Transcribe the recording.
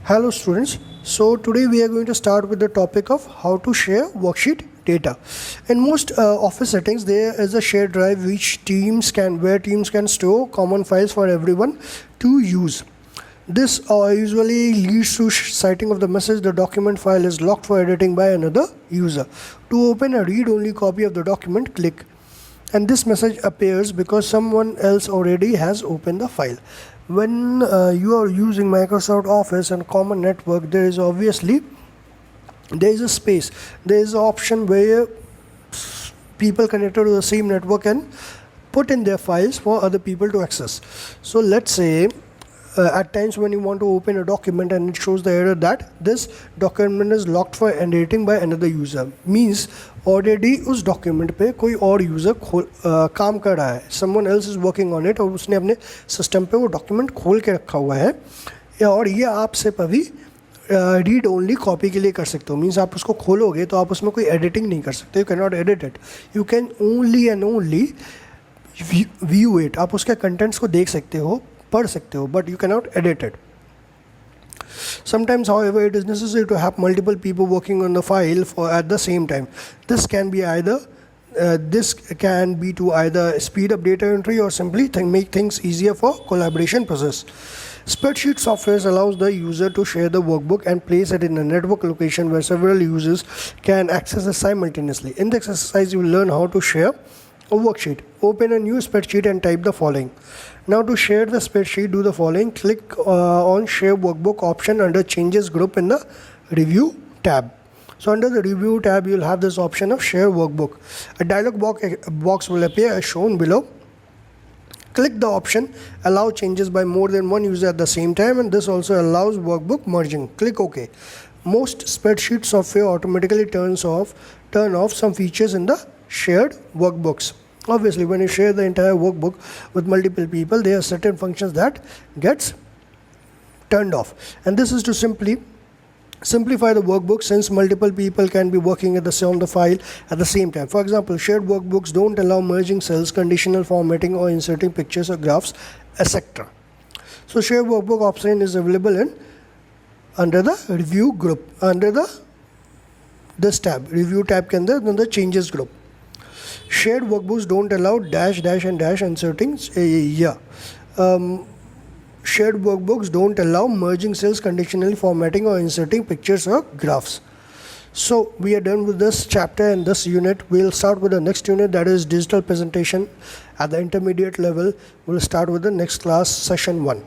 Hello students, so today we are going to start with the topic of how to share worksheet data. In most office settings there is a shared drive where teams can store common files for everyone to use. This usually leads to citing of the message the document file is locked for editing by another user. To open a read-only copy of the document, click, and this message appears because someone else already has opened the file. When you are using Microsoft Office and common network, there is a space. There is an option where people connected to the same network can put in their files for other people to access. So let's say at times when you want to open a document and it shows the error that this document is locked for editing by another user, means already उस document पे कोई और user काम कर रहा है, someone else is working on it और उसने अपने system पे वो document खोल के रखा हुआ है, और ये आप सिर्फ अभी रीड ओनली कॉपी के लिए कर सकते हो. मीन्स आप उसको खोलोगे तो आप उसमें कोई एडिटिंग नहीं कर सकते. You can not edit it, you can only and only view it. आप उसके कंटेंट्स को देख सकते हो, पढ़ सकते हो, but you can not edit it. Sometimes, however, it is necessary to have multiple people working on the file at the same time. This can be to either speed up data entry or simply make things easier for collaboration process. Spreadsheet software allows the user to share the workbook and place it in a network location where several users can access it simultaneously. In this exercise, you will learn how to share a worksheet. Open a new spreadsheet and type the following. Now to share the spreadsheet, do the following. Click on Share Workbook option under Changes group in the Review tab. So under the Review tab, you will have this option of Share Workbook. A dialog box will appear as shown below. Click the option Allow changes by more than one user at the same time, and this also allows workbook merging. Click OK. Most spreadsheet software automatically turn off some features in the shared workbooks. Obviously, when you share the entire workbook with multiple people, there are certain functions that gets turned off, and this is to simply simplify the workbook since multiple people can be working on the file at the same time. For example, shared workbooks don't allow merging cells, conditional formatting, or inserting pictures or graphs, etc. So shared workbook option is available under the Review group, under this tab, Review tab के अंदर under Changes group. Shared workbooks don't allow dash and dash inserting. Shared workbooks don't allow merging cells, conditionally formatting, or inserting pictures or graphs. So we are done with this chapter and this unit. We'll start with the next unit, that is digital presentation at the intermediate level. We'll start with the next class, session 1.